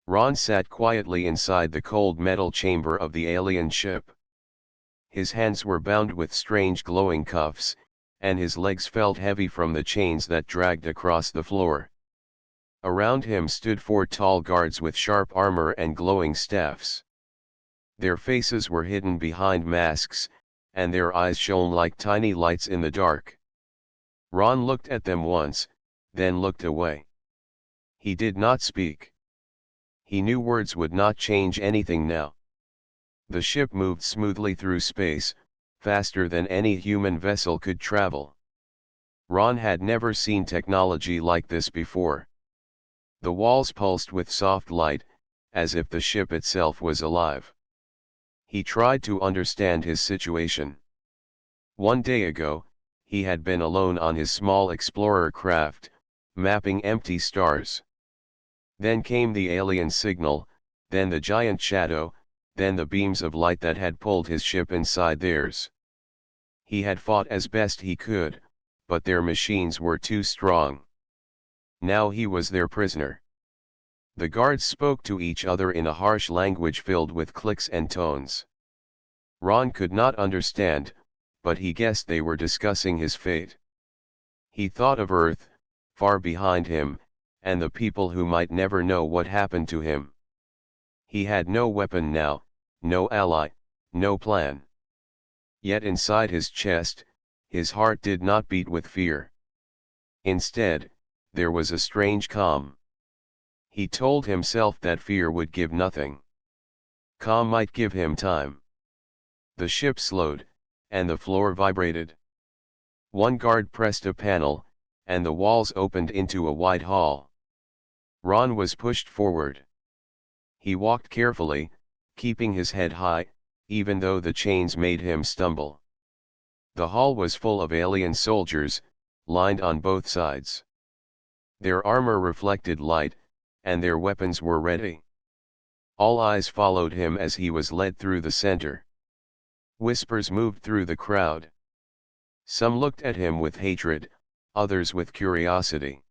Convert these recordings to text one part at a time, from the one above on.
Ron sat quietly inside the cold metal chamber of the alien ship. His hands were bound with strange glowing cuffs, and his legs felt heavy from the chains that dragged across the floor. Around him stood 4 tall guards with sharp armor and glowing staffs. Their faces were hidden behind masks, and their eyes shone like tiny lights in the dark. Ron looked at them once, then looked away. He did not speak. He knew words would not change anything now. The ship moved smoothly through space, faster than any human vessel could travel. Ron had never seen technology like this before. The walls pulsed with soft light, as if the ship itself was alive. He tried to understand his situation. One day ago, he had been alone on his small explorer craft, mapping empty stars. Then came the alien signal, then the giant shadow, then the beams of light that had pulled his ship inside theirs. He had fought as best he could, but their machines were too strong. Now he was their prisoner. The guards spoke to each other in a harsh language filled with clicks and tones. Ron could not understand, but he guessed they were discussing his fate. He thought of Earth, far behind him, and the people who might never know what happened to him. He had no weapon now, no ally, no plan. Yet inside his chest, his heart did not beat with fear. Instead, there was a strange calm. He told himself that fear would give nothing. Calm might give him time. The ship slowed, and the floor vibrated. One guard pressed a panel, and the walls opened into a wide hall. Ron was pushed forward. He walked carefully, keeping his head high, even though the chains made him stumble. The hall was full of alien soldiers, lined on both sides. Their armor reflected light, and their weapons were ready. All eyes followed him as he was led through the center. Whispers moved through the crowd. Some looked at him with hatred, others with curiosity.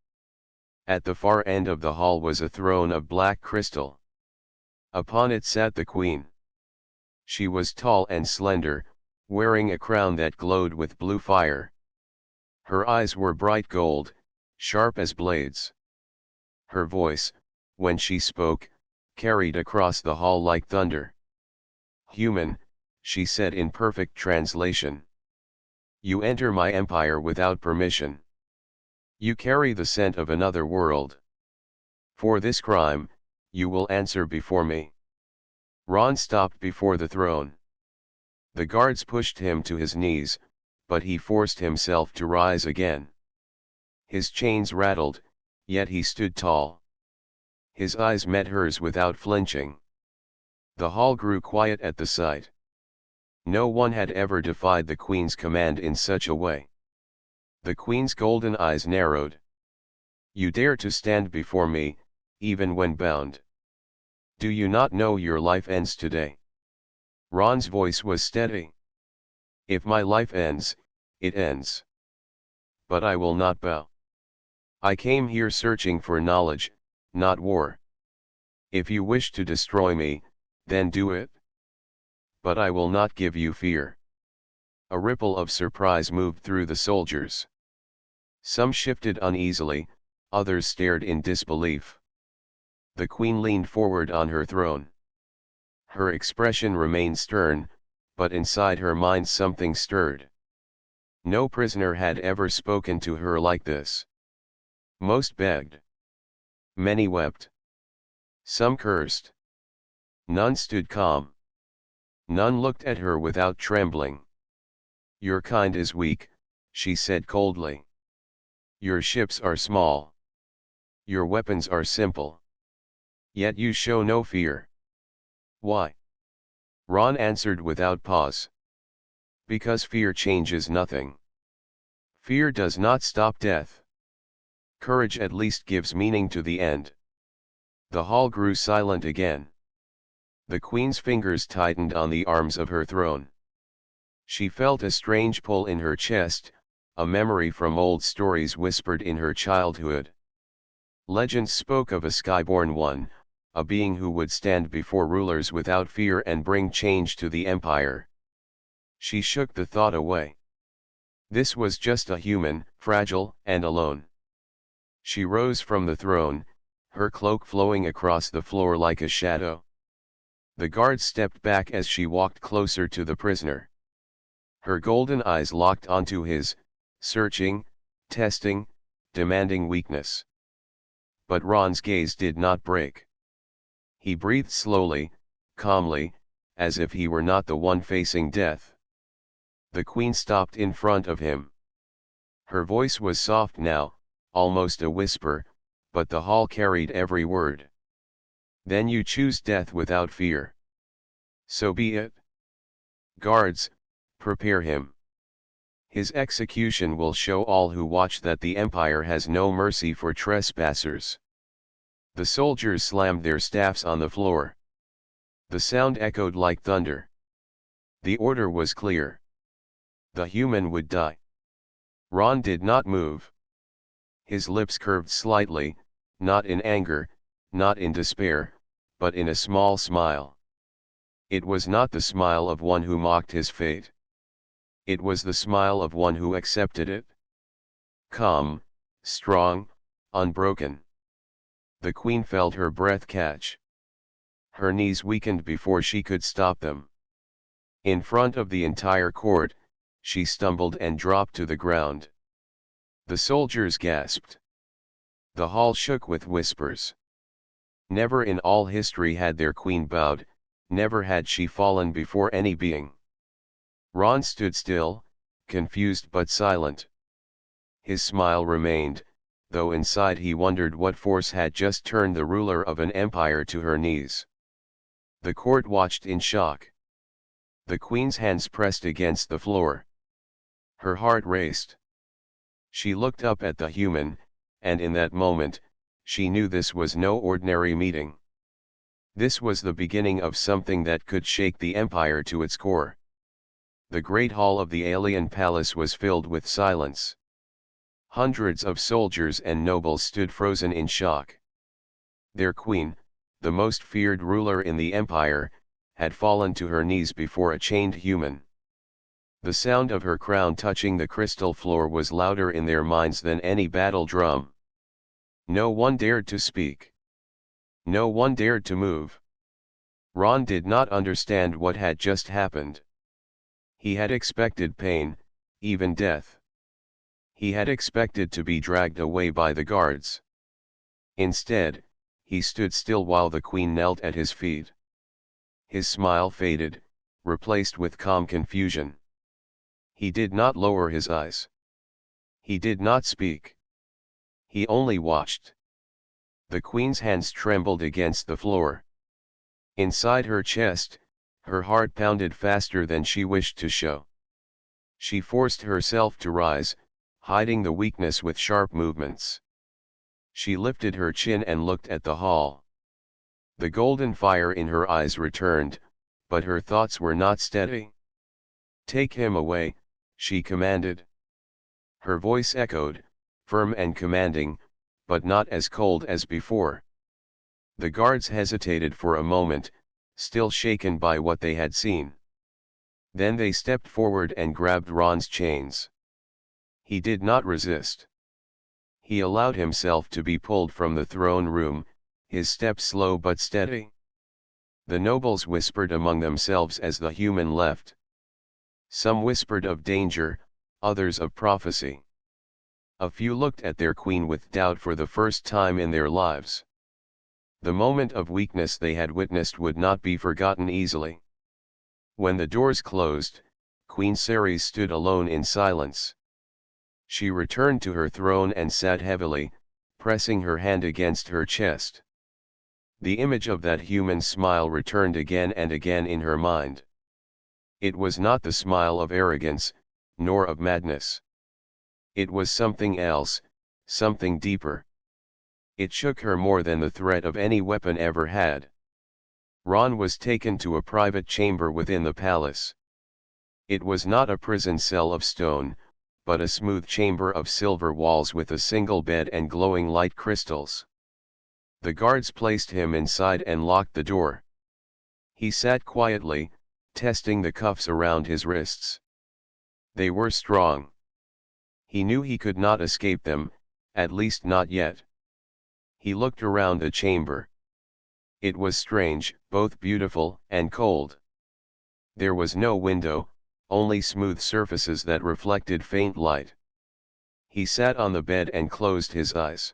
At the far end of the hall was a throne of black crystal. Upon it sat the queen. She was tall and slender, wearing a crown that glowed with blue fire. Her eyes were bright gold, sharp as blades. Her voice, when she spoke, carried across the hall like thunder. "Human," she said in perfect translation. "You enter my empire without permission. You carry the scent of another world. For this crime, you will answer before me." Ron stopped before the throne. The guards pushed him to his knees, but he forced himself to rise again. His chains rattled, yet he stood tall. His eyes met hers without flinching. The hall grew quiet at the sight. No one had ever defied the queen's command in such a way. The queen's golden eyes narrowed. "You dare to stand before me, even when bound. Do you not know your life ends today?" Ron's voice was steady. "If my life ends, it ends. But I will not bow. I came here searching for knowledge, not war. If you wish to destroy me, then do it. But I will not give you fear." A ripple of surprise moved through the soldiers. Some shifted uneasily, others stared in disbelief. The queen leaned forward on her throne. Her expression remained stern, but inside her mind something stirred. No prisoner had ever spoken to her like this. Most begged. Many wept. Some cursed. None stood calm. None looked at her without trembling. "Your kind is weak," she said coldly. "Your ships are small. Your weapons are simple. Yet you show no fear. Why?" Ron answered without pause. "Because fear changes nothing. Fear does not stop death. Courage at least gives meaning to the end." The hall grew silent again. The queen's fingers tightened on the arms of her throne. She felt a strange pull in her chest, a memory from old stories whispered in her childhood. Legends spoke of a skyborn one, a being who would stand before rulers without fear and bring change to the empire. She shook the thought away. This was just a human, fragile and alone. She rose from the throne, her cloak flowing across the floor like a shadow. The guards stepped back as she walked closer to the prisoner. Her golden eyes locked onto his, searching, testing, demanding weakness. But Ron's gaze did not break. He breathed slowly, calmly, as if he were not the one facing death. The queen stopped in front of him. Her voice was soft now, almost a whisper, but the hall carried every word. Then you choose death without fear. So be it. Guards, prepare him. His execution will show all who watch that the empire has no mercy for trespassers. The soldiers slammed their staffs on the floor. The sound echoed like thunder. The order was clear. The human would die. Ron did not move. His lips curved slightly, not in anger, not in despair, but in a small smile. It was not the smile of one who mocked his fate. It was the smile of one who accepted it. Calm, strong, unbroken. The queen felt her breath catch. Her knees weakened before she could stop them. In front of the entire court, she stumbled and dropped to the ground. The soldiers gasped. The hall shook with whispers. Never in all history had their queen bowed, never had she fallen before any being. Ron stood still, confused but silent. His smile remained, though inside he wondered what force had just turned the ruler of an empire to her knees. The court watched in shock. The queen's hands pressed against the floor. Her heart raced. She looked up at the human, and in that moment, she knew this was no ordinary meeting. This was the beginning of something that could shake the empire to its core. The great hall of the alien palace was filled with silence. Hundreds of soldiers and nobles stood frozen in shock. Their queen, the most feared ruler in the empire, had fallen to her knees before a chained human. The sound of her crown touching the crystal floor was louder in their minds than any battle drum. No one dared to speak. No one dared to move. Ron did not understand what had just happened. He had expected pain, even death. He had expected to be dragged away by the guards. Instead, he stood still while the queen knelt at his feet. His smile faded, replaced with calm confusion. He did not lower his eyes. He did not speak. He only watched. The queen's hands trembled against the floor. Inside her chest, her heart pounded faster than she wished to show. She forced herself to rise, hiding the weakness with sharp movements. She lifted her chin and looked at the hall. The golden fire in her eyes returned, but her thoughts were not steady. "Take him away," she commanded. Her voice echoed, firm and commanding, but not as cold as before. The guards hesitated for a moment, still shaken by what they had seen. Then they stepped forward and grabbed Ron's chains. He did not resist. He allowed himself to be pulled from the throne room, his steps slow but steady. The nobles whispered among themselves as the human left. Some whispered of danger, others of prophecy. A few looked at their queen with doubt for the first time in their lives. The moment of weakness they had witnessed would not be forgotten easily. When the doors closed, Queen Ceres stood alone in silence. She returned to her throne and sat heavily, pressing her hand against her chest. The image of that human smile returned again and again in her mind. It was not the smile of arrogance, nor of madness. It was something else, something deeper. It shook her more than the threat of any weapon ever had. Ron was taken to a private chamber within the palace. It was not a prison cell of stone, but a smooth chamber of silver walls with a single bed and glowing light crystals. The guards placed him inside and locked the door. He sat quietly, testing the cuffs around his wrists. They were strong. He knew he could not escape them, at least not yet. He looked around the chamber. It was strange, both beautiful and cold. There was no window, only smooth surfaces that reflected faint light. He sat on the bed and closed his eyes.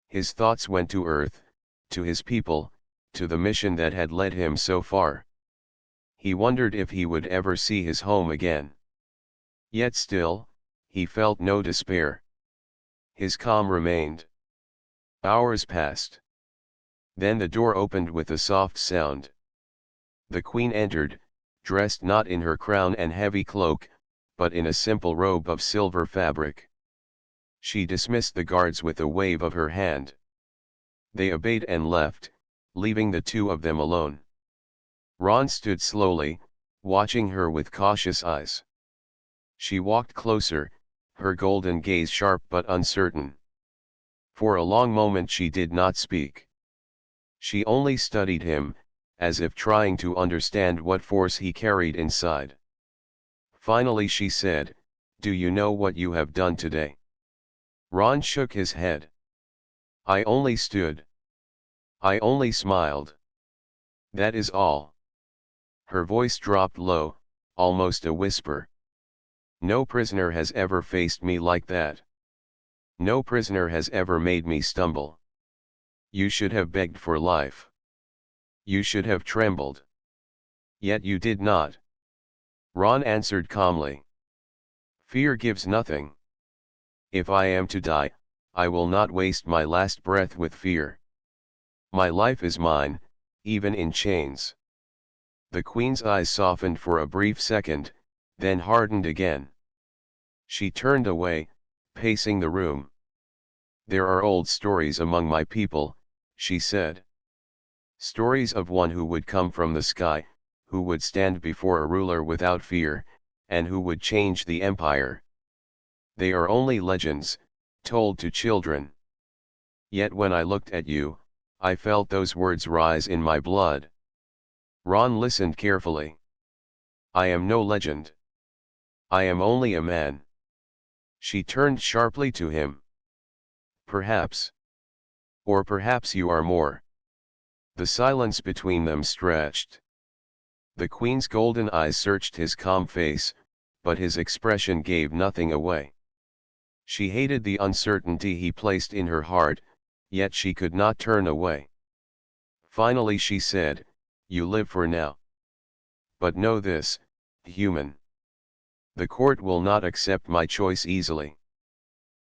His thoughts went to Earth, to his people, to the mission that had led him so far. He wondered if he would ever see his home again. Yet still, he felt no despair. His calm remained. Hours passed. Then the door opened with a soft sound. The queen entered, dressed not in her crown and heavy cloak, but in a simple robe of silver fabric. She dismissed the guards with a wave of her hand. They obeyed and left, leaving the two of them alone. Ron stood slowly, watching her with cautious eyes. She walked closer, her golden gaze sharp but uncertain. For a long moment she did not speak. She only studied him, as if trying to understand what force he carried inside. Finally she said, "Do you know what you have done today?" Ron shook his head. "I only stood. I only smiled. That is all." Her voice dropped low, almost a whisper. "No prisoner has ever faced me like that. No prisoner has ever made me stumble. You should have begged for life. You should have trembled. Yet you did not." Ron answered calmly. "Fear gives nothing. If I am to die, I will not waste my last breath with fear. My life is mine, even in chains." The queen's eyes softened for a brief second, then hardened again. She turned away, pacing the room. "There are old stories among my people," she said. "Stories of one who would come from the sky, who would stand before a ruler without fear, and who would change the empire. They are only legends, told to children. Yet when I looked at you, I felt those words rise in my blood." Ron listened carefully. "I am no legend. I am only a man." She turned sharply to him. "Perhaps. Or perhaps you are more." The silence between them stretched. The queen's golden eyes searched his calm face, but his expression gave nothing away. She hated the uncertainty he placed in her heart, yet she could not turn away. Finally she said, "You live for now. But know this, human. The court will not accept my choice easily.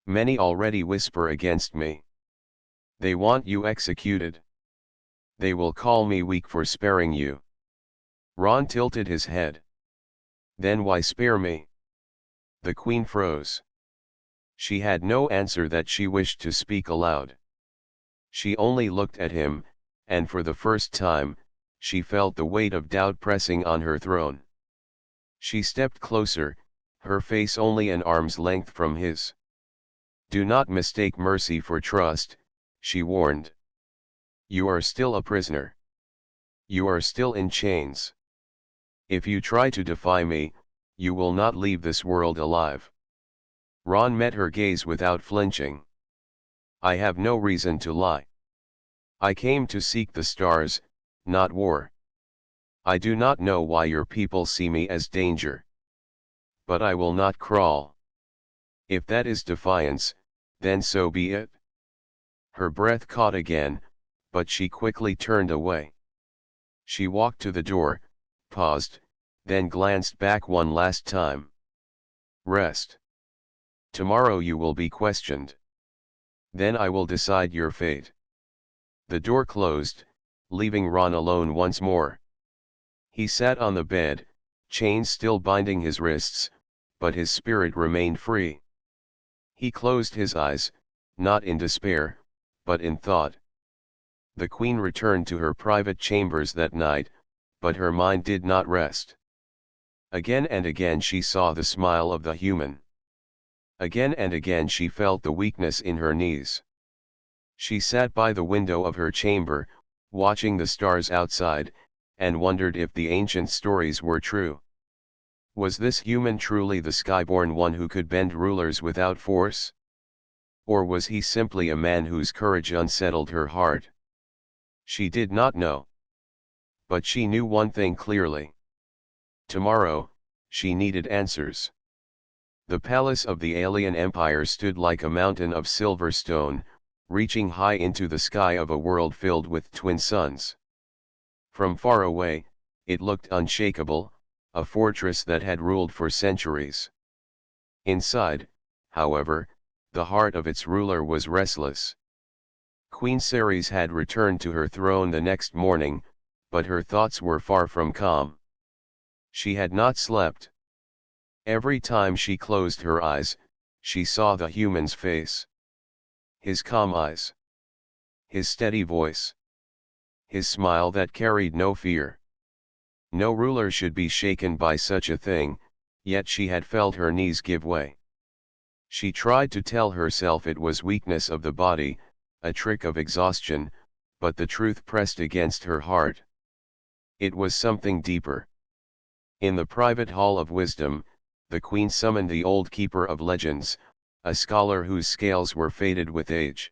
Many already whisper against me. They want you executed. They will call me weak for sparing you." Ron tilted his head. "Then why spare me?" The queen froze. She had no answer that she wished to speak aloud. She only looked at him, and for the first time, she felt the weight of doubt pressing on her throne. She stepped closer, her face only an arm's length from his. "Do not mistake mercy for trust," she warned. "You are still a prisoner. You are still in chains. If you try to defy me, you will not leave this world alive." Ron met her gaze without flinching. "I have no reason to lie. I came to seek the stars, not war. I do not know why your people see me as danger. But I will not crawl. If that is defiance, then so be it." Her breath caught again, but she quickly turned away. She walked to the door, paused, then glanced back one last time. "Rest. Tomorrow you will be questioned. Then I will decide your fate." The door closed, leaving Ron alone once more. He sat on the bed, chains still binding his wrists, but his spirit remained free. He closed his eyes, not in despair, but in thought. The queen returned to her private chambers that night, but her mind did not rest. Again and again she saw the smile of the human. Again and again she felt the weakness in her knees. She sat by the window of her chamber, watching the stars outside, and wondered if the ancient stories were true. Was this human truly the skyborn one who could bend rulers without force? Or was he simply a man whose courage unsettled her heart? She did not know. But she knew one thing clearly. Tomorrow, she needed answers. The palace of the alien empire stood like a mountain of silver stone, reaching high into the sky of a world filled with twin suns. From far away, it looked unshakable, a fortress that had ruled for centuries. Inside, however, the heart of its ruler was restless. Queen Ceres had returned to her throne the next morning, but her thoughts were far from calm. She had not slept. Every time she closed her eyes, she saw the human's face. His calm eyes. His steady voice. His smile that carried no fear. No ruler should be shaken by such a thing, yet she had felt her knees give way. She tried to tell herself it was weakness of the body, a trick of exhaustion, but the truth pressed against her heart. It was something deeper. In the private hall of wisdom, the queen summoned the old keeper of legends, a scholar whose scales were faded with age.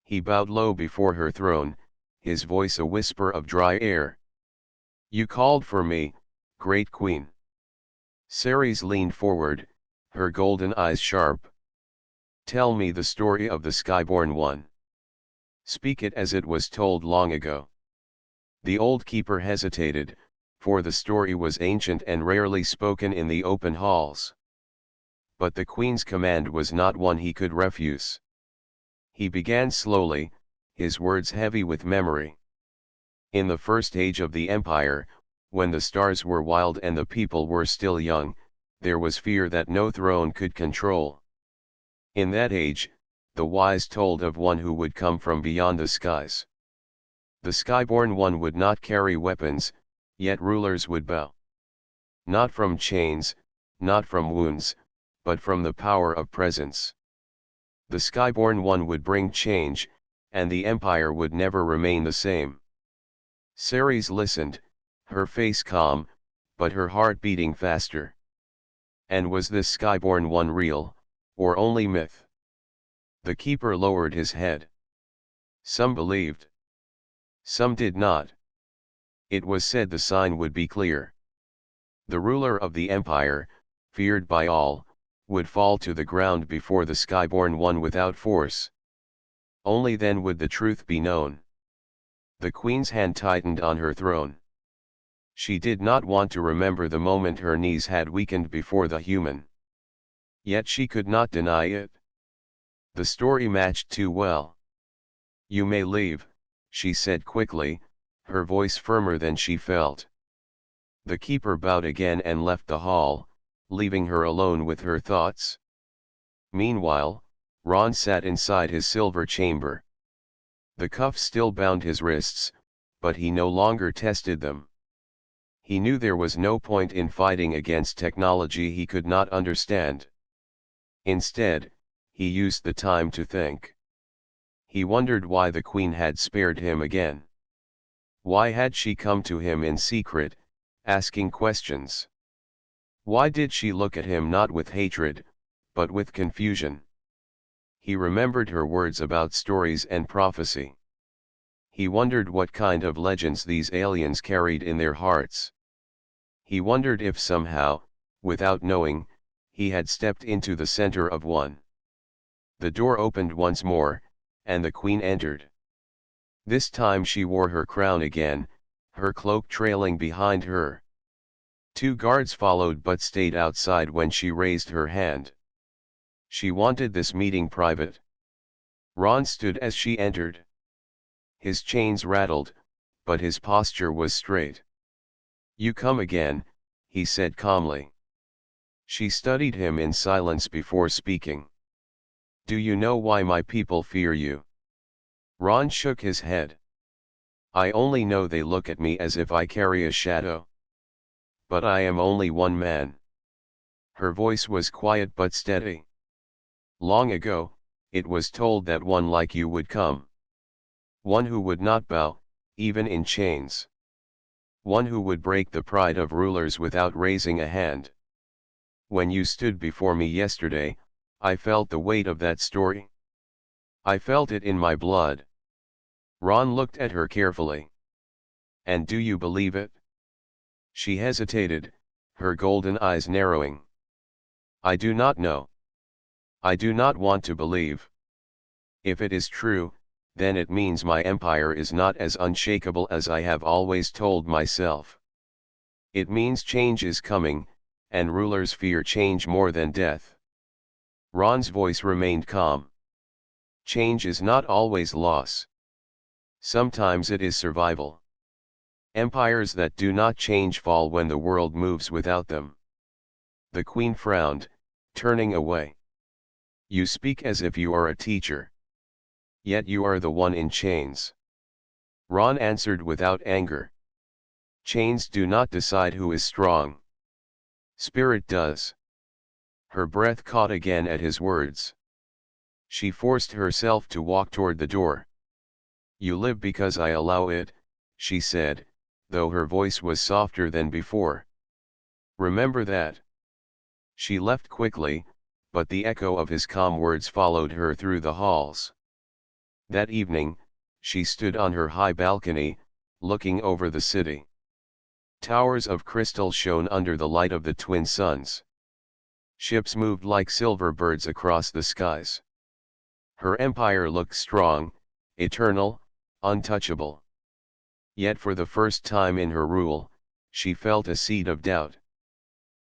He bowed low before her throne, his voice a whisper of dry air. "You called for me, great queen." Ceres leaned forward, her golden eyes sharp. "Tell me the story of the Skyborn One. Speak it as it was told long ago." The old keeper hesitated, for the story was ancient and rarely spoken in the open halls. But the queen's command was not one he could refuse. He began slowly, his words heavy with memory. In the first age of the empire, when the stars were wild and the people were still young, there was fear that no throne could control. In that age, the wise told of one who would come from beyond the skies. The Skyborn One would not carry weapons, yet rulers would bow. Not from chains, not from wounds, but from the power of presence. The Skyborn One would bring change, and the empire would never remain the same. Ceres listened, her face calm, but her heart beating faster. And was this Skyborn One real, or only myth? The keeper lowered his head. Some believed. Some did not. It was said the sign would be clear. The ruler of the empire, feared by all, would fall to the ground before the Skyborn One without force. Only then would the truth be known. The queen's hand tightened on her throne. She did not want to remember the moment her knees had weakened before the human. Yet she could not deny it. The story matched too well. "You may leave," she said quickly, her voice firmer than she felt. The keeper bowed again and left the hall, leaving her alone with her thoughts. Meanwhile, Ron sat inside his silver chamber. The cuffs still bound his wrists, but he no longer tested them. He knew there was no point in fighting against technology he could not understand. Instead, he used the time to think. He wondered why the queen had spared him again. Why had she come to him in secret, asking questions? Why did she look at him not with hatred, but with confusion? He remembered her words about stories and prophecy. He wondered what kind of legends these aliens carried in their hearts. He wondered if somehow, without knowing, he had stepped into the center of one. The door opened once more, and the queen entered. This time she wore her crown again, her cloak trailing behind her. 2 guards followed but stayed outside when she raised her hand. She wanted this meeting private. Ron stood as she entered. His chains rattled, but his posture was straight. "You come again," he said calmly. She studied him in silence before speaking. "Do you know why my people fear you?" Ron shook his head. "I only know they look at me as if I carry a shadow. But I am only one man." Her voice was quiet but steady. "Long ago, it was told that one like you would come. One who would not bow, even in chains. One who would break the pride of rulers without raising a hand. When you stood before me yesterday, I felt the weight of that story. I felt it in my blood. Ron looked at her carefully. And do you believe it? She hesitated, her golden eyes narrowing. I do not know. I do not want to believe. If it is true, then it means my empire is not as unshakable as I have always told myself. It means change is coming, and rulers fear change more than death. Ron's voice remained calm. Change is not always loss. Sometimes it is survival. Empires that do not change fall when the world moves without them. The queen frowned, turning away. You speak as if you are a teacher. Yet you are the one in chains. Ron answered without anger. Chains do not decide who is strong. Spirit does. Her breath caught again at his words. She forced herself to walk toward the door. You live because I allow it, she said, though her voice was softer than before. Remember that. She left quickly, but the echo of his calm words followed her through the halls. That evening, she stood on her high balcony, looking over the city. Towers of crystal shone under the light of the twin suns. Ships moved like silver birds across the skies. Her empire looked strong, eternal, untouchable. Yet for the first time in her rule, she felt a seed of doubt.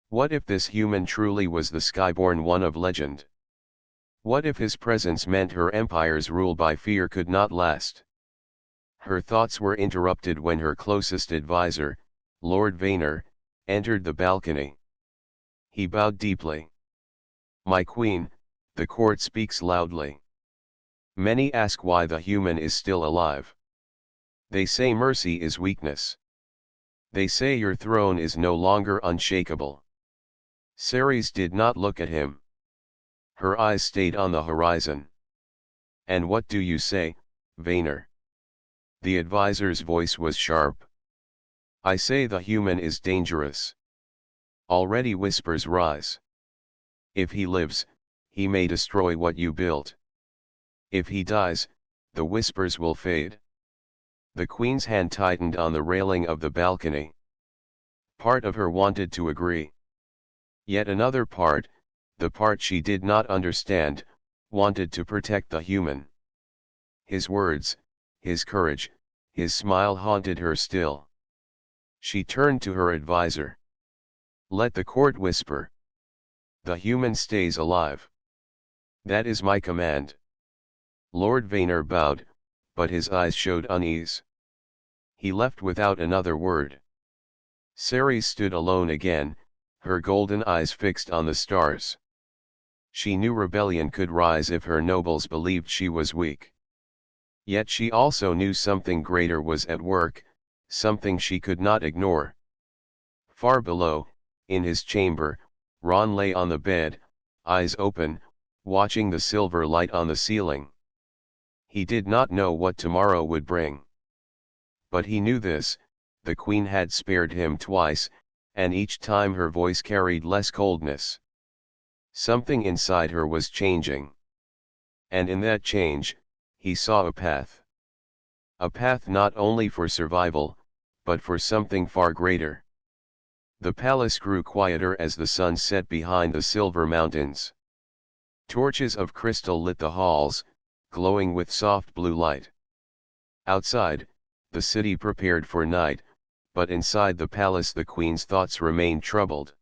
What if this human truly was the skyborn one of legend? What if his presence meant her empire's rule by fear could not last? Her thoughts were interrupted when her closest advisor, Lord Vaynor, entered the balcony. He bowed deeply. My queen, the court speaks loudly. Many ask why the human is still alive. They say mercy is weakness. They say your throne is no longer unshakable. Ceres did not look at him. Her eyes stayed on the horizon. And what do you say, Vaynor? The advisor's voice was sharp. I say the human is dangerous. Already whispers rise. If he lives, he may destroy what you built. If he dies, the whispers will fade. The queen's hand tightened on the railing of the balcony. Part of her wanted to agree. Yet another part, the part she did not understand, wanted to protect the human. His words, his courage, his smile haunted her still. She turned to her advisor. Let the court whisper. The human stays alive. That is my command. Lord Vaynor bowed, but his eyes showed unease. He left without another word. Ceres stood alone again, her golden eyes fixed on the stars. She knew rebellion could rise if her nobles believed she was weak. Yet she also knew something greater was at work, something she could not ignore. Far below, in his chamber, Ron lay on the bed, eyes open, watching the silver light on the ceiling. He did not know what tomorrow would bring. But he knew this, the queen had spared him twice, and each time her voice carried less coldness. Something inside her was changing. And in that change, he saw a path. A path not only for survival, but for something far greater. The palace grew quieter as the sun set behind the silver mountains. Torches of crystal lit the halls, glowing with soft blue light. Outside, the city prepared for night, but inside the palace the queen's thoughts remained troubled.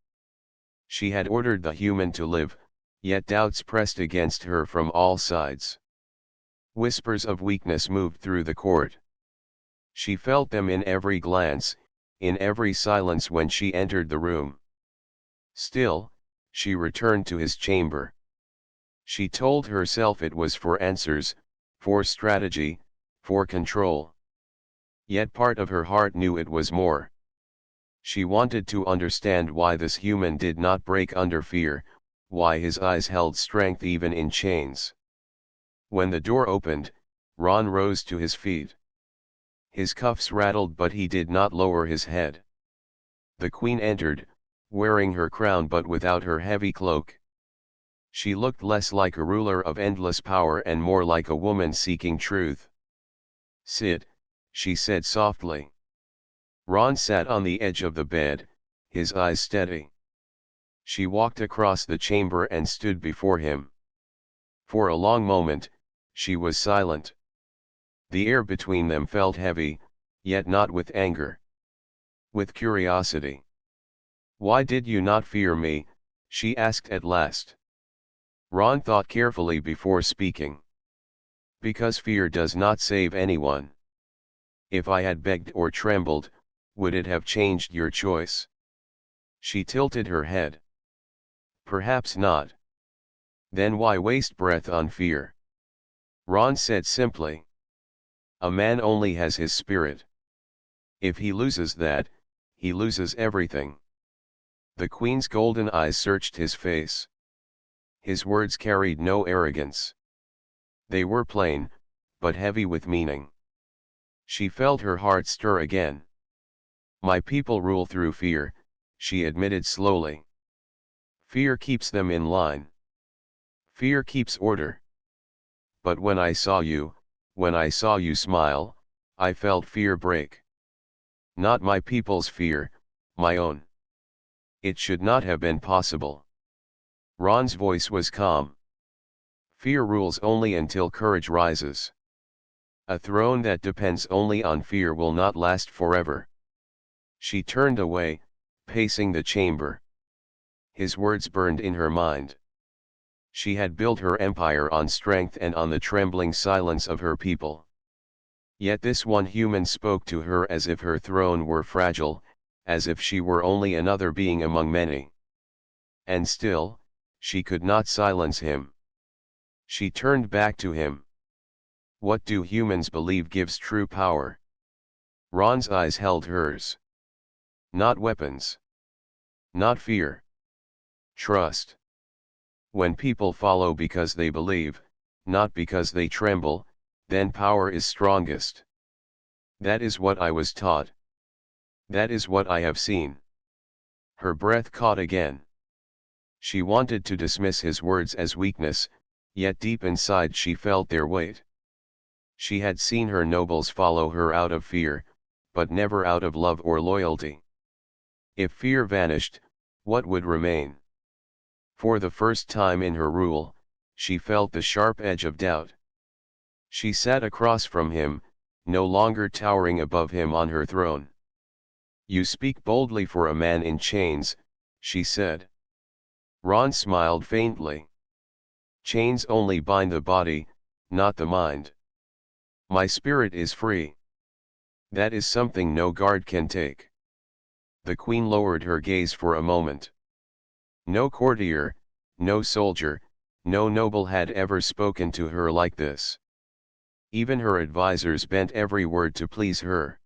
She had ordered the human to live, yet doubts pressed against her from all sides. Whispers of weakness moved through the court. She felt them in every glance, in every silence when she entered the room. Still, she returned to his chamber. She told herself it was for answers, for strategy, for control. Yet part of her heart knew it was more. She wanted to understand why this human did not break under fear, why his eyes held strength even in chains. When the door opened, Ron rose to his feet. His cuffs rattled, but he did not lower his head. The queen entered, wearing her crown but without her heavy cloak. She looked less like a ruler of endless power and more like a woman seeking truth. "Sit," she said softly. Ron sat on the edge of the bed, his eyes steady. She walked across the chamber and stood before him. For a long moment, she was silent. The air between them felt heavy, yet not with anger. With curiosity. "Why did you not fear me?" she asked at last. Ron thought carefully before speaking. "Because fear does not save anyone. If I had begged or trembled, would it have changed your choice?" She tilted her head. "Perhaps not." "Then why waste breath on fear?" Ron said simply. "A man only has his spirit. If he loses that, he loses everything." The queen's golden eyes searched his face. His words carried no arrogance. They were plain, but heavy with meaning. She felt her heart stir again. "My people rule through fear," she admitted slowly. "Fear keeps them in line. Fear keeps order. But when I saw you smile, I felt fear break. Not my people's fear, my own. It should not have been possible." Ron's voice was calm. "Fear rules only until courage rises. A throne that depends only on fear will not last forever." She turned away, pacing the chamber. His words burned in her mind. She had built her empire on strength and on the trembling silence of her people. Yet this one human spoke to her as if her throne were fragile, as if she were only another being among many. And still, she could not silence him. She turned back to him. "What do humans believe gives true power?" Ron's eyes held hers. "Not weapons. Not fear. Trust. When people follow because they believe, not because they tremble, then power is strongest. That is what I was taught. That is what I have seen." Her breath caught again. She wanted to dismiss his words as weakness, yet deep inside she felt their weight. She had seen her nobles follow her out of fear, but never out of love or loyalty. If fear vanished, what would remain? For the first time in her rule, she felt the sharp edge of doubt. She sat across from him, no longer towering above him on her throne. "You speak boldly for a man in chains," she said. Ron smiled faintly. "Chains only bind the body, not the mind. My spirit is free. That is something no guard can take." The queen lowered her gaze for a moment. No courtier, no soldier, no noble had ever spoken to her like this. Even her advisors bent every word to please her.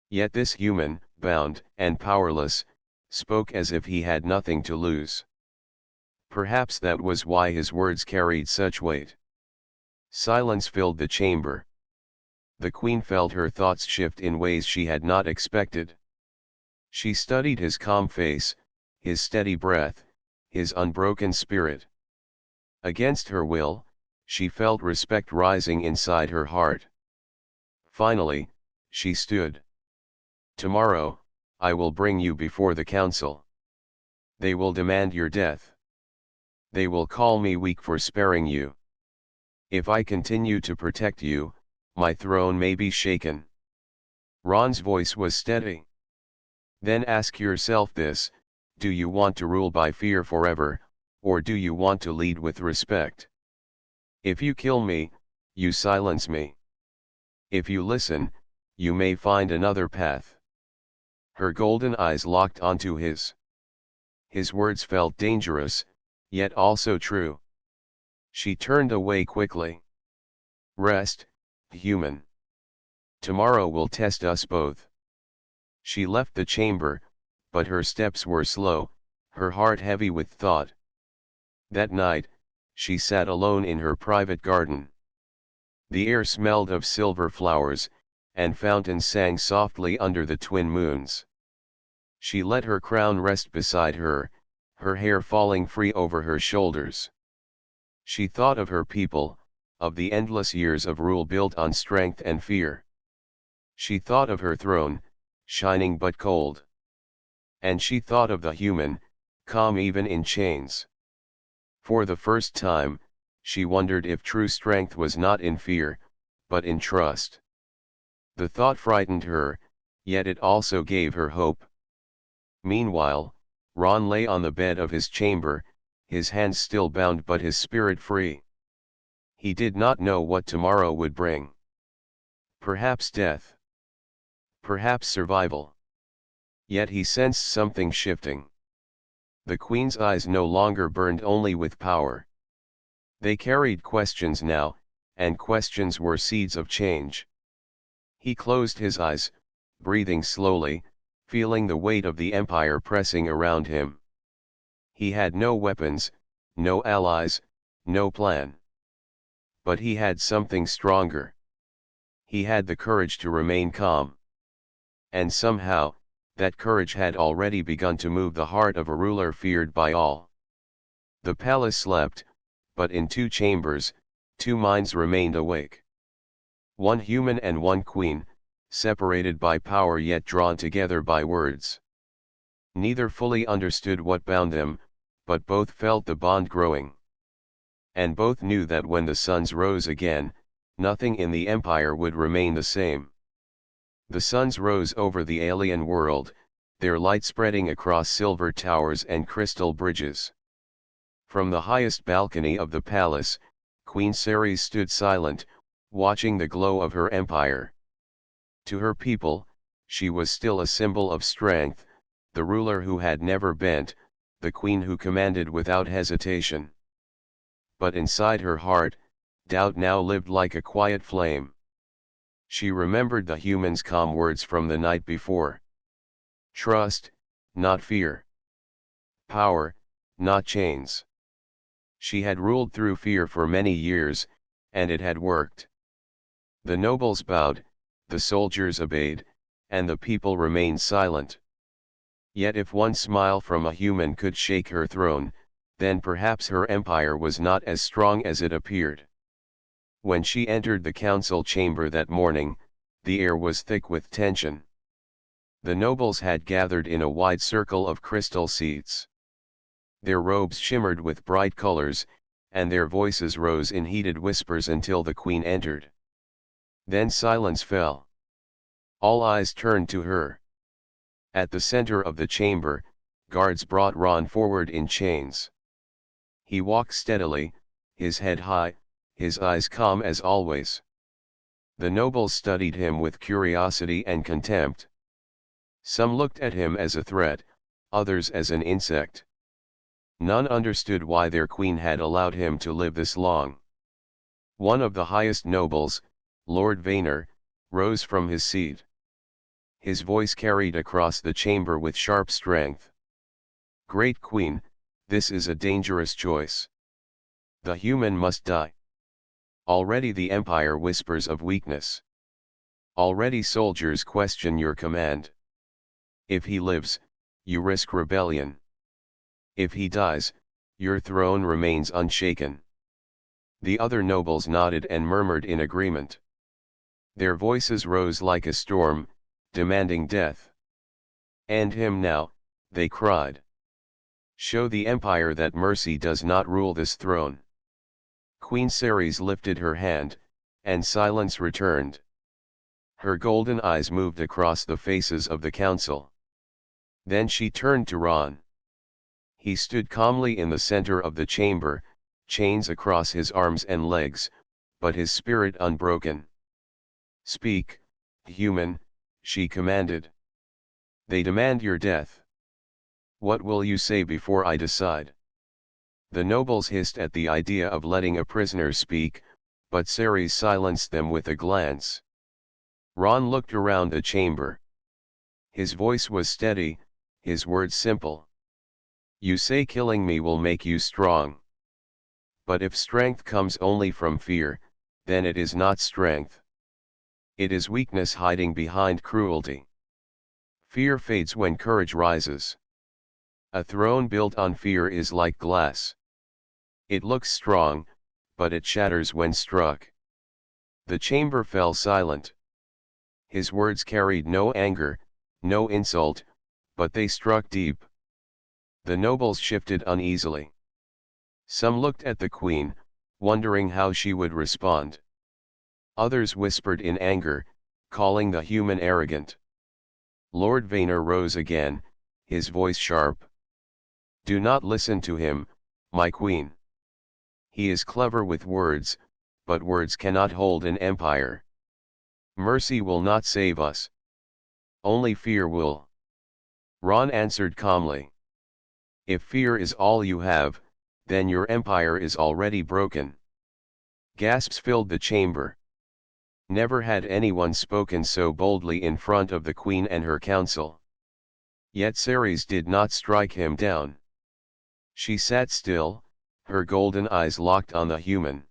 Yet this human, bound and powerless, spoke as if he had nothing to lose. Perhaps that was why his words carried such weight. Silence filled the chamber. The queen felt her thoughts shift in ways she had not expected. She studied his calm face, his steady breath, his unbroken spirit. Against her will, she felt respect rising inside her heart. Finally, she stood. "Tomorrow, I will bring you before the council. They will demand your death. They will call me weak for sparing you. If I continue to protect you, my throne may be shaken." Ron's voice was steady. "Then ask yourself this, do you want to rule by fear forever, or do you want to lead with respect? If you kill me, you silence me. If you listen, you may find another path." Her golden eyes locked onto his. His words felt dangerous, yet also true. She turned away quickly. "Rest, human. Tomorrow will test us both." She left the chamber, but her steps were slow, her heart heavy with thought. That night, she sat alone in her private garden. The air smelled of silver flowers, and fountains sang softly under the twin moons. She let her crown rest beside her, her hair falling free over her shoulders. She thought of her people, of the endless years of rule built on strength and fear. She thought of her throne, shining but cold. And she thought of the human, calm even in chains. For the first time, she wondered if true strength was not in fear, but in trust. The thought frightened her, yet it also gave her hope. Meanwhile, Ron lay on the bed of his chamber, his hands still bound but his spirit free. He did not know what tomorrow would bring. Perhaps death. Perhaps survival. Yet he sensed something shifting. The Queen's eyes no longer burned only with power. They carried questions now, and questions were seeds of change. He closed his eyes, breathing slowly, feeling the weight of the empire pressing around him. He had no weapons, no allies, no plan. But he had something stronger. He had the courage to remain calm. And somehow, that courage had already begun to move the heart of a ruler feared by all. The palace slept, but in two chambers, two minds remained awake. One human and one queen, separated by power yet drawn together by words. Neither fully understood what bound them, but both felt the bond growing. And both knew that when the suns rose again, nothing in the empire would remain the same. The suns rose over the alien world, their light spreading across silver towers and crystal bridges. From the highest balcony of the palace, Queen Ceres stood silent, watching the glow of her empire. To her people, she was still a symbol of strength, the ruler who had never bent, the queen who commanded without hesitation. But inside her heart, doubt now lived like a quiet flame. She remembered the human's calm words from the night before. Trust, not fear. Power, not chains. She had ruled through fear for many years, and it had worked. The nobles bowed, the soldiers obeyed, and the people remained silent. Yet if one smile from a human could shake her throne, then perhaps her empire was not as strong as it appeared. When she entered the council chamber that morning, the air was thick with tension. The nobles had gathered in a wide circle of crystal seats. Their robes shimmered with bright colors, and their voices rose in heated whispers until the queen entered. Then silence fell. All eyes turned to her. At the center of the chamber, guards brought Ron forward in chains. He walked steadily, his head high, his eyes calm as always. The nobles studied him with curiosity and contempt. Some looked at him as a threat, others as an insect. None understood why their queen had allowed him to live this long. One of the highest nobles, Lord Vaynor, rose from his seat. His voice carried across the chamber with sharp strength. Great Queen, this is a dangerous choice. The human must die. Already the empire whispers of weakness. Already soldiers question your command. If he lives, you risk rebellion. If he dies, your throne remains unshaken. The other nobles nodded and murmured in agreement. Their voices rose like a storm, demanding death. End him now, they cried. Show the empire that mercy does not rule this throne. Queen Ceres lifted her hand, and silence returned. Her golden eyes moved across the faces of the council. Then she turned to Ron. He stood calmly in the center of the chamber, chains across his arms and legs, but his spirit unbroken. Speak, human, she commanded. They demand your death. What will you say before I decide? The nobles hissed at the idea of letting a prisoner speak, but Ceres silenced them with a glance. Ron looked around the chamber. His voice was steady, his words simple. You say killing me will make you strong. But if strength comes only from fear, then it is not strength. It is weakness hiding behind cruelty. Fear fades when courage rises. A throne built on fear is like glass. It looks strong, but it shatters when struck. The chamber fell silent. His words carried no anger, no insult, but they struck deep. The nobles shifted uneasily. Some looked at the queen, wondering how she would respond. Others whispered in anger, calling the human arrogant. Lord Vaynor rose again, his voice sharp. Do not listen to him, my queen. He is clever with words, but words cannot hold an empire. Mercy will not save us. Only fear will. Ron answered calmly. If fear is all you have, then your empire is already broken. Gasps filled the chamber. Never had anyone spoken so boldly in front of the queen and her council. Yet Ceres did not strike him down. She sat still, her golden eyes locked on the human.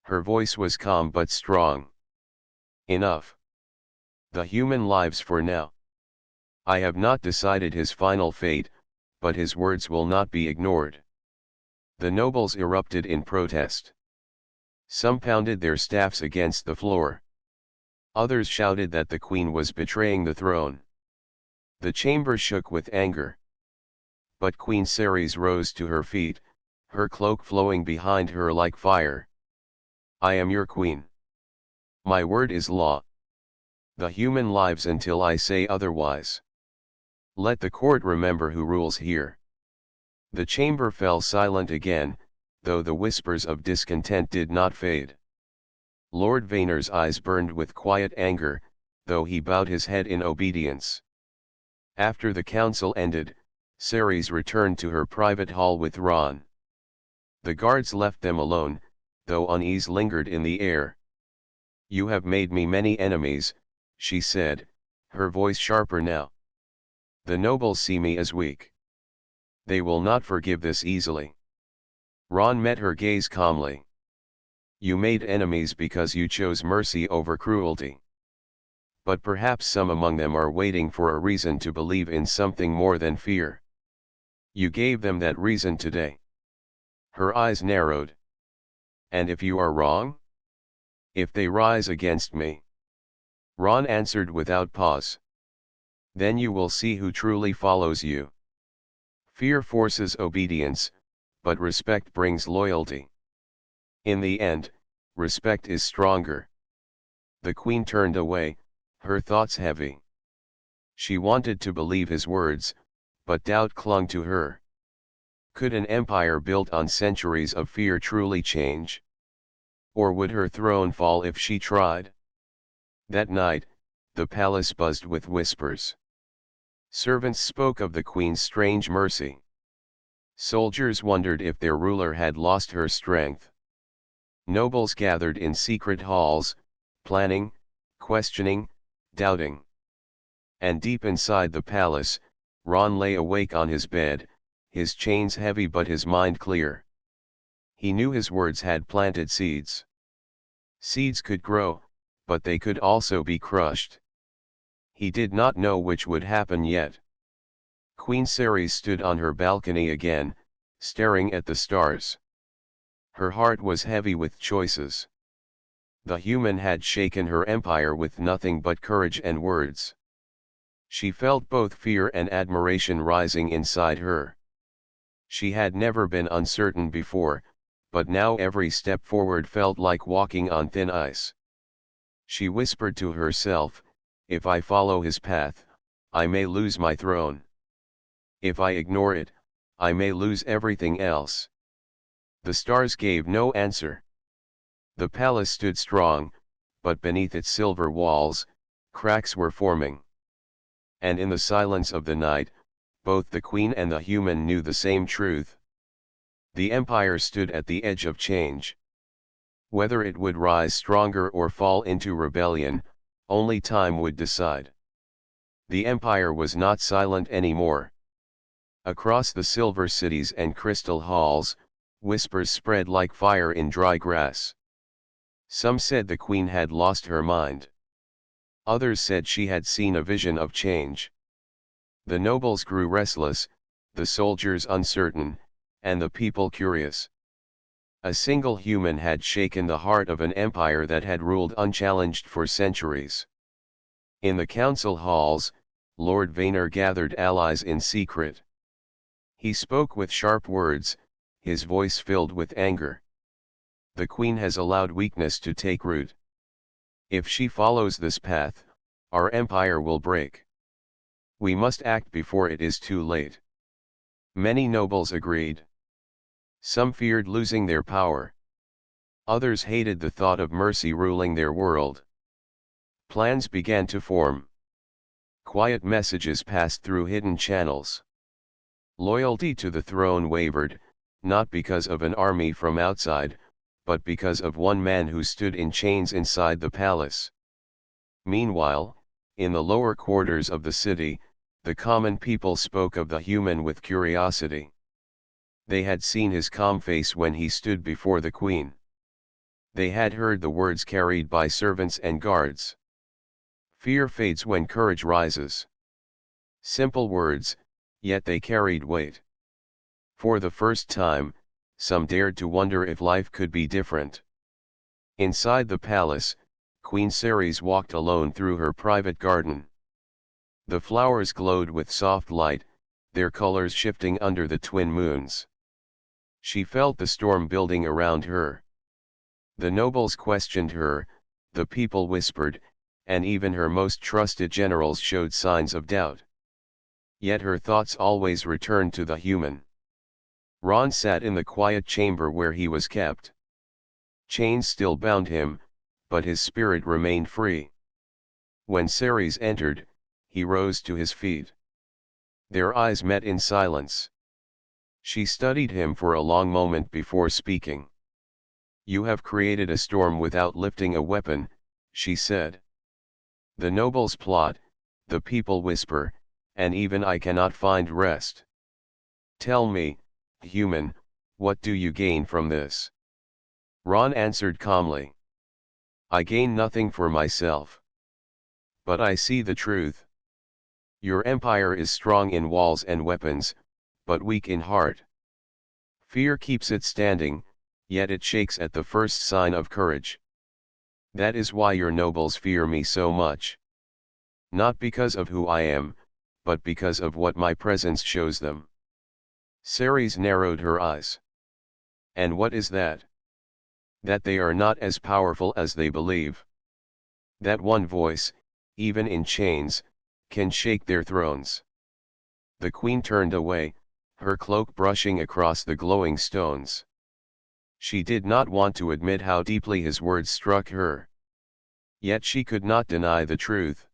Her voice was calm but strong. Enough. The human lives for now. I have not decided his final fate, but his words will not be ignored. The nobles erupted in protest. Some pounded their staffs against the floor. Others shouted that the queen was betraying the throne. The chamber shook with anger. But Queen Ceres rose to her feet, her cloak flowing behind her like fire. I am your queen. My word is law. The human lives until I say otherwise. Let the court remember who rules here. The chamber fell silent again, though the whispers of discontent did not fade. Lord Vaynor's eyes burned with quiet anger, though he bowed his head in obedience. After the council ended, Ceres returned to her private hall with Ron. The guards left them alone, though unease lingered in the air. You have made me many enemies, she said, her voice sharper now. The nobles see me as weak. They will not forgive this easily. Ron met her gaze calmly. You made enemies because you chose mercy over cruelty. But perhaps some among them are waiting for a reason to believe in something more than fear. You gave them that reason today. Her eyes narrowed. And if you are wrong? If they rise against me? Ron answered without pause. Then you will see who truly follows you. Fear forces obedience, but respect brings loyalty. In the end, respect is stronger. The queen turned away, her thoughts heavy. She wanted to believe his words, but doubt clung to her. Could an empire built on centuries of fear truly change? Or would her throne fall if she tried? That night, the palace buzzed with whispers. Servants spoke of the queen's strange mercy. Soldiers wondered if their ruler had lost her strength. Nobles gathered in secret halls, planning, questioning, doubting. And deep inside the palace, Ron lay awake on his bed, his chains heavy but his mind clear. He knew his words had planted seeds. Seeds could grow, but they could also be crushed. He did not know which would happen yet. Queen Ceres stood on her balcony again, staring at the stars. Her heart was heavy with choices. The human had shaken her empire with nothing but courage and words. She felt both fear and admiration rising inside her. She had never been uncertain before, but now every step forward felt like walking on thin ice. She whispered to herself, if I follow his path, I may lose my throne. If I ignore it, I may lose everything else. The stars gave no answer. The palace stood strong, but beneath its silver walls, cracks were forming. And in the silence of the night, both the queen and the human knew the same truth. The empire stood at the edge of change. Whether it would rise stronger or fall into rebellion, only time would decide. The empire was not silent anymore. Across the silver cities and crystal halls, whispers spread like fire in dry grass. Some said the queen had lost her mind. Others said she had seen a vision of change. The nobles grew restless, the soldiers uncertain, and the people curious. A single human had shaken the heart of an empire that had ruled unchallenged for centuries. In the council halls, Lord Vaynor gathered allies in secret. He spoke with sharp words, his voice filled with anger. The queen has allowed weakness to take root. If she follows this path, our empire will break. We must act before it is too late. Many nobles agreed. Some feared losing their power. Others hated the thought of mercy ruling their world. Plans began to form. Quiet messages passed through hidden channels. Loyalty to the throne wavered, not because of an army from outside, but because of one man who stood in chains inside the palace. Meanwhile, in the lower quarters of the city, the common people spoke of the human with curiosity. They had seen his calm face when he stood before the queen. They had heard the words carried by servants and guards. Fear fades when courage rises. Simple words, yet they carried weight. For the first time, some dared to wonder if life could be different. Inside the palace, Queen Ceres walked alone through her private garden. The flowers glowed with soft light, their colors shifting under the twin moons. She felt the storm building around her. The nobles questioned her, the people whispered, and even her most trusted generals showed signs of doubt. Yet her thoughts always returned to the human. Ron sat in the quiet chamber where he was kept. Chains still bound him, but his spirit remained free. When Ceres entered, he rose to his feet. Their eyes met in silence. She studied him for a long moment before speaking. "You have created a storm without lifting a weapon," she said. "The nobles plot, the people whisper, and even I cannot find rest. Tell me, human, what do you gain from this?" Ron answered calmly. "I gain nothing for myself. But I see the truth. Your empire is strong in walls and weapons, but weak in heart. Fear keeps it standing, yet it shakes at the first sign of courage. That is why your nobles fear me so much. Not because of who I am, but because of what my presence shows them." Ceres narrowed her eyes. "And what is that?" "That they are not as powerful as they believe. That one voice, even in chains, can shake their thrones." The queen turned away, her cloak brushing across the glowing stones. She did not want to admit how deeply his words struck her. Yet she could not deny the truth.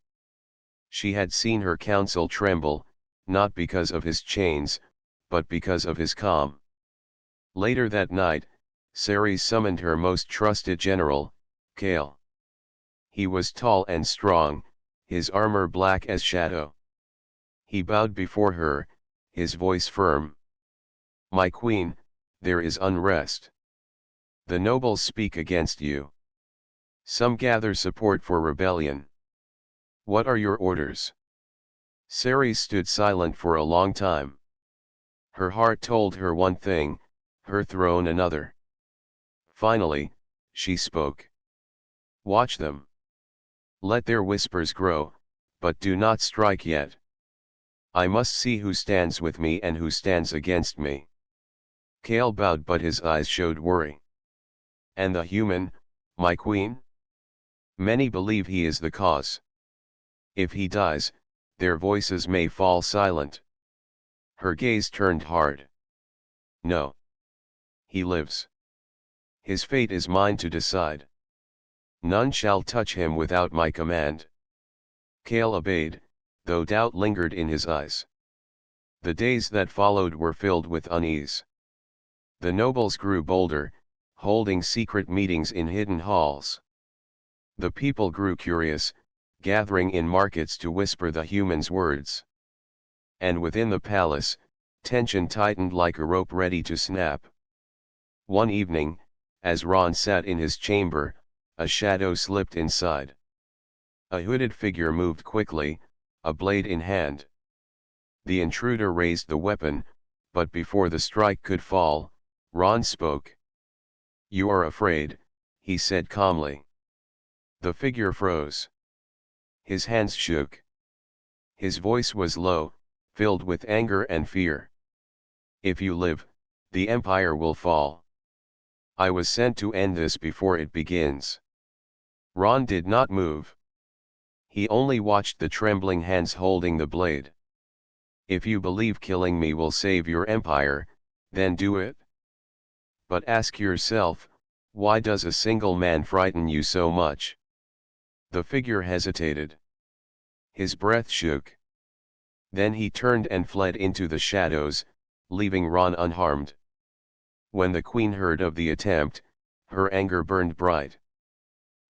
She had seen her council tremble, not because of his chains, but because of his calm. Later that night, Ceres summoned her most trusted general, Kale. He was tall and strong, his armor black as shadow. He bowed before her, his voice firm. "My queen, there is unrest. The nobles speak against you. Some gather support for rebellion. What are your orders?" Ceres stood silent for a long time. Her heart told her one thing, her throne another. Finally, she spoke. "Watch them. Let their whispers grow, but do not strike yet. I must see who stands with me and who stands against me." Kale bowed, but his eyes showed worry. "And the human, my queen? Many believe he is the cause. If he dies, their voices may fall silent." Her gaze turned hard. "No. He lives. His fate is mine to decide. None shall touch him without my command." Kale obeyed, though doubt lingered in his eyes. The days that followed were filled with unease. The nobles grew bolder, holding secret meetings in hidden halls. The people grew curious, gathering in markets to whisper the human's words. And within the palace, tension tightened like a rope ready to snap. One evening, as Ron sat in his chamber, A shadow slipped inside. A hooded figure moved quickly, a blade in hand. The intruder raised the weapon, but before the strike could fall, Ron spoke. "You are afraid," he said calmly. The figure froze. His hands shook. His voice was low, filled with anger and fear. "If you live, the Empire will fall. I was sent to end this before it begins." Ron did not move. He only watched the trembling hands holding the blade. "If you believe killing me will save your empire, then do it. But ask yourself, why does a single man frighten you so much?" The figure hesitated. His breath shook. Then he turned and fled into the shadows, leaving Ron unharmed. When the queen heard of the attempt, her anger burned bright.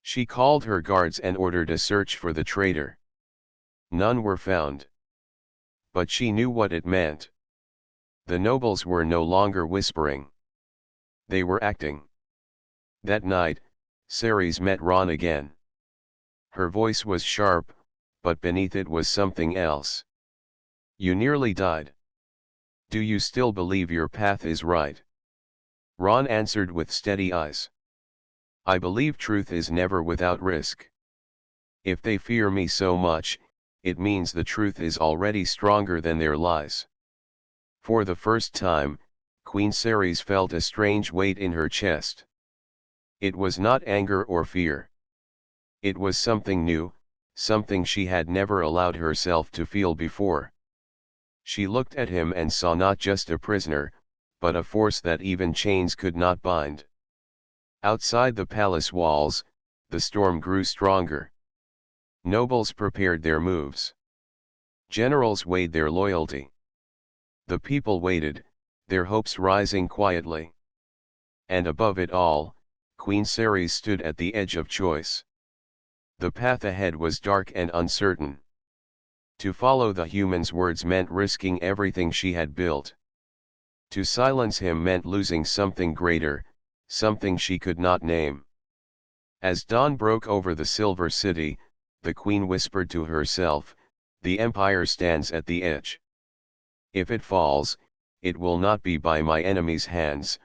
She called her guards and ordered a search for the traitor. None were found. But she knew what it meant. The nobles were no longer whispering. They were acting. That night, Ceres met Ron again. Her voice was sharp, but beneath it was something else. "You nearly died. Do you still believe your path is right?" Ron answered with steady eyes. "I believe truth is never without risk. If they fear me so much, it means the truth is already stronger than their lies." For the first time, Queen Ceres felt a strange weight in her chest. It was not anger or fear. It was something new, something she had never allowed herself to feel before. She looked at him and saw not just a prisoner, but a force that even chains could not bind. Outside the palace walls, the storm grew stronger. Nobles prepared their moves. Generals weighed their loyalty. The people waited, their hopes rising quietly. And above it all, Queen Ceres stood at the edge of choice. The path ahead was dark and uncertain. To follow the human's words meant risking everything she had built. To silence him meant losing something greater, something she could not name. As dawn broke over the Silver City, the queen whispered to herself, "The empire stands at the edge. If it falls, it will not be by my enemy's hands,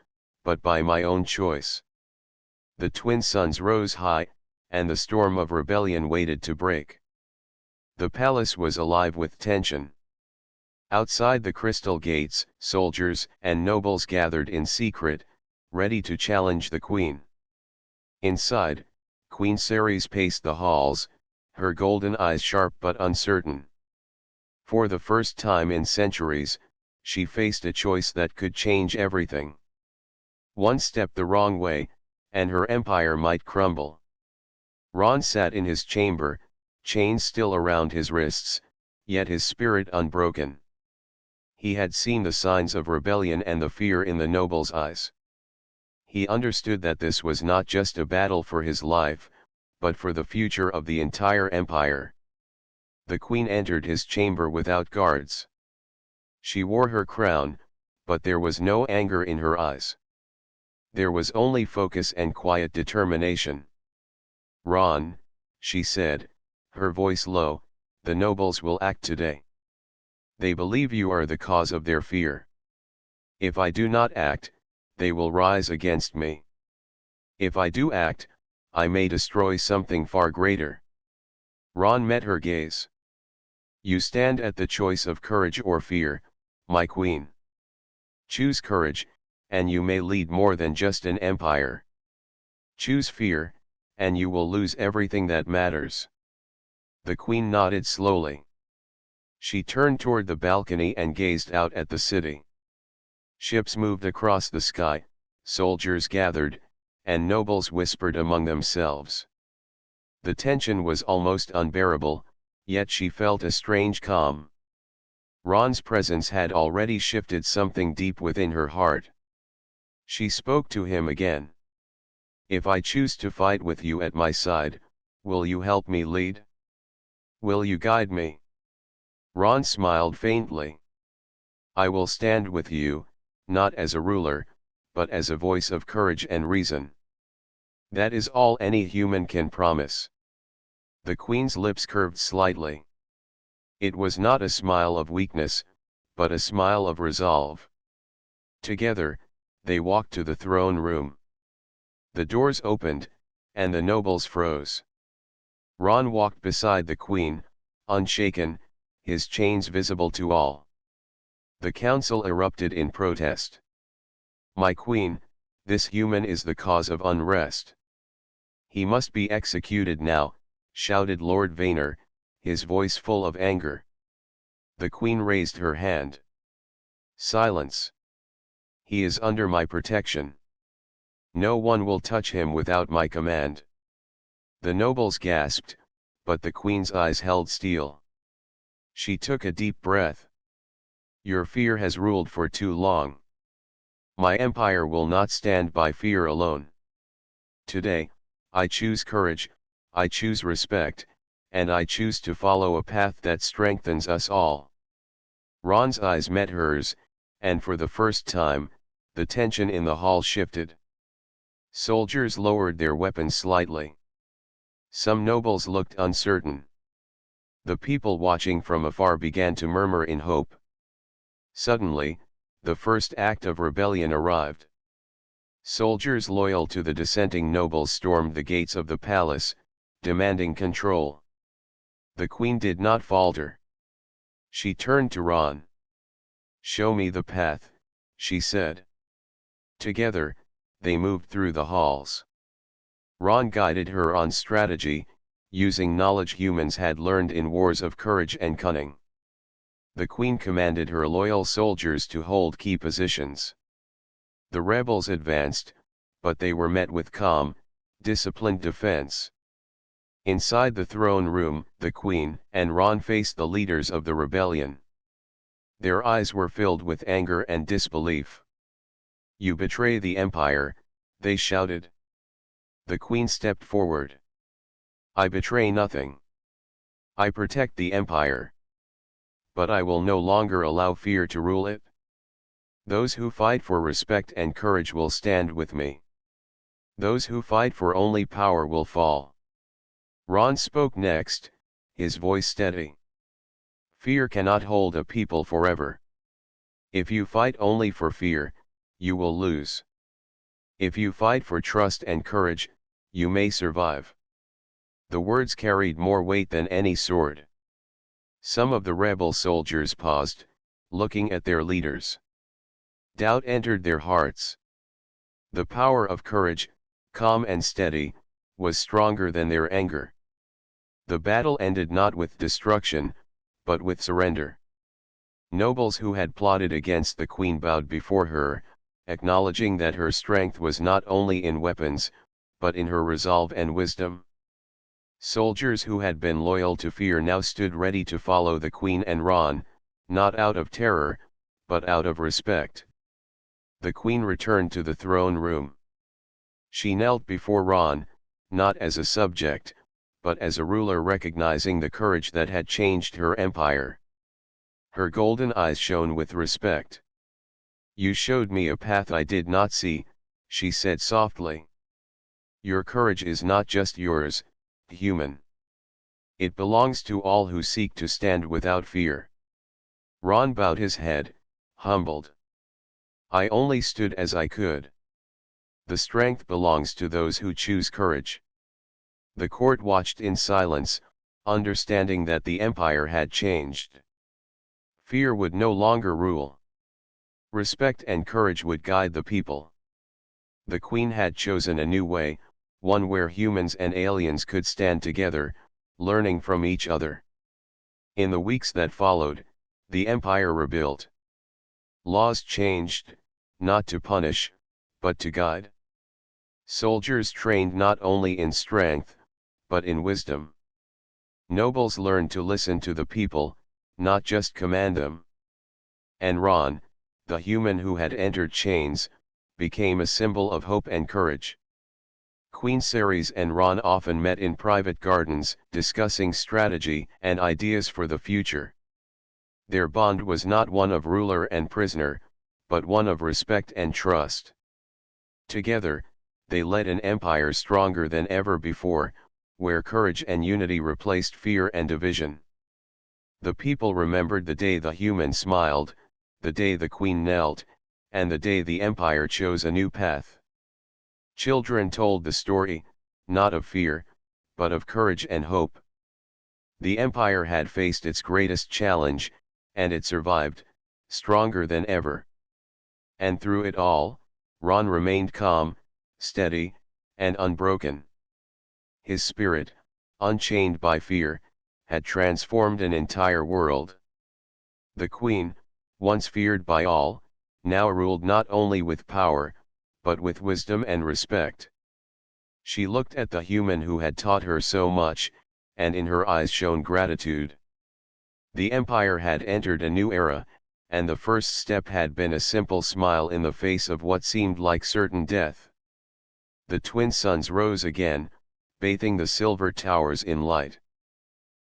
but by my own choice." The twin suns rose high, and the storm of rebellion waited to break. The palace was alive with tension. Outside the crystal gates, soldiers and nobles gathered in secret, ready to challenge the queen. Inside, Queen Ceres paced the halls, her golden eyes sharp but uncertain. For the first time in centuries, she faced a choice that could change everything. One step the wrong way, and her empire might crumble. Ron sat in his chamber, chains still around his wrists, yet his spirit unbroken. He had seen the signs of rebellion and the fear in the noble's eyes. He understood that this was not just a battle for his life, but for the future of the entire empire. The queen entered his chamber without guards. She wore her crown, but there was no anger in her eyes. There was only focus and quiet determination. "Ron," she said, her voice low, "the nobles will act today. They believe you are the cause of their fear. If I do not act, they will rise against me. If I do act, I may destroy something far greater." Ron met her gaze. "You stand at the choice of courage or fear, my queen. Choose courage, and you may lead more than just an empire. Choose fear, and you will lose everything that matters." The queen nodded slowly. She turned toward the balcony and gazed out at the city. Ships moved across the sky, soldiers gathered, and nobles whispered among themselves. The tension was almost unbearable, yet she felt a strange calm. Ron's presence had already shifted something deep within her heart. She spoke to him again. "If I choose to fight with you at my side, will you help me lead? Will you guide me?" Ron smiled faintly. "I will stand with you, not as a ruler, but as a voice of courage and reason." That is all any human can promise. The queen's lips curved slightly. It was not a smile of weakness, but a smile of resolve. Together, they walked to the throne room. The doors opened, and the nobles froze. Ron walked beside the queen, unshaken, his chains visible to all. The council erupted in protest. "My queen, this human is the cause of unrest. He must be executed now," shouted Lord Vaynor, his voice full of anger. The queen raised her hand. "Silence. He is under my protection. No one will touch him without my command." The nobles gasped, but the queen's eyes held steel. She took a deep breath. "Your fear has ruled for too long. My empire will not stand by fear alone. Today, I choose courage, I choose respect, and I choose to follow a path that strengthens us all." Ron's eyes met hers, and for the first time, the tension in the hall shifted. Soldiers lowered their weapons slightly. Some nobles looked uncertain. The people watching from afar began to murmur in hope. Suddenly, the first act of rebellion arrived. Soldiers loyal to the dissenting nobles stormed the gates of the palace, demanding control. The queen did not falter. She turned to Ron. "Show me the path," she said. Together, they moved through the halls. Ron guided her on strategy, using knowledge humans had learned in wars of courage and cunning. The queen commanded her loyal soldiers to hold key positions. The rebels advanced, but they were met with calm, disciplined defense. Inside the throne room, the queen and Ron faced the leaders of the rebellion. Their eyes were filled with anger and disbelief. "You betray the empire," they shouted. The queen stepped forward. "I betray nothing. I protect the empire. But I will no longer allow fear to rule it. Those who fight for respect and courage will stand with me. Those who fight for only power will fall." Ron spoke next, his voice steady. "Fear cannot hold a people forever. If you fight only for fear, you will lose. If you fight for trust and courage, you may survive." The words carried more weight than any sword. Some of the rebel soldiers paused, looking at their leaders. Doubt entered their hearts. The power of courage, calm and steady, was stronger than their anger. The battle ended not with destruction, but with surrender. Nobles who had plotted against the queen bowed before her, acknowledging that her strength was not only in weapons, but in her resolve and wisdom. Soldiers who had been loyal to fear now stood ready to follow the queen and Ron, not out of terror, but out of respect. The queen returned to the throne room. She knelt before Ron, not as a subject, but as a ruler recognizing the courage that had changed her empire. Her golden eyes shone with respect. "You showed me a path I did not see," she said softly. "Your courage is not just yours, human. It belongs to all who seek to stand without fear." Ron bowed his head, humbled. "I only stood as I could. The strength belongs to those who choose courage." The court watched in silence, understanding that the empire had changed. Fear would no longer rule. Respect and courage would guide the people. The queen had chosen a new way, one where humans and aliens could stand together, learning from each other. In the weeks that followed, the empire rebuilt. Laws changed, not to punish, but to guide. Soldiers trained not only in strength, but in wisdom. Nobles learned to listen to the people, not just command them. And Ron, the human who had entered chains, became a symbol of hope and courage. Queen Ceres and Ron often met in private gardens, discussing strategy and ideas for the future. Their bond was not one of ruler and prisoner, but one of respect and trust. Together, they led an empire stronger than ever before, where courage and unity replaced fear and division. The people remembered the day the human smiled, the day the queen knelt, and the day the empire chose a new path. Children told the story, not of fear, but of courage and hope. The empire had faced its greatest challenge, and it survived, stronger than ever. And through it all, Ron remained calm, steady, and unbroken. His spirit, unchained by fear, had transformed an entire world. The queen, once feared by all, now ruled not only with power, but with wisdom and respect. She looked at the human who had taught her so much, and in her eyes shone gratitude. The empire had entered a new era, and the first step had been a simple smile in the face of what seemed like certain death. The twin suns rose again, bathing the silver towers in light.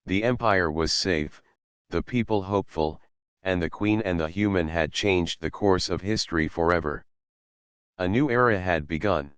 The empire was safe, the people hopeful, and the queen and the human had changed the course of history forever. A new era had begun.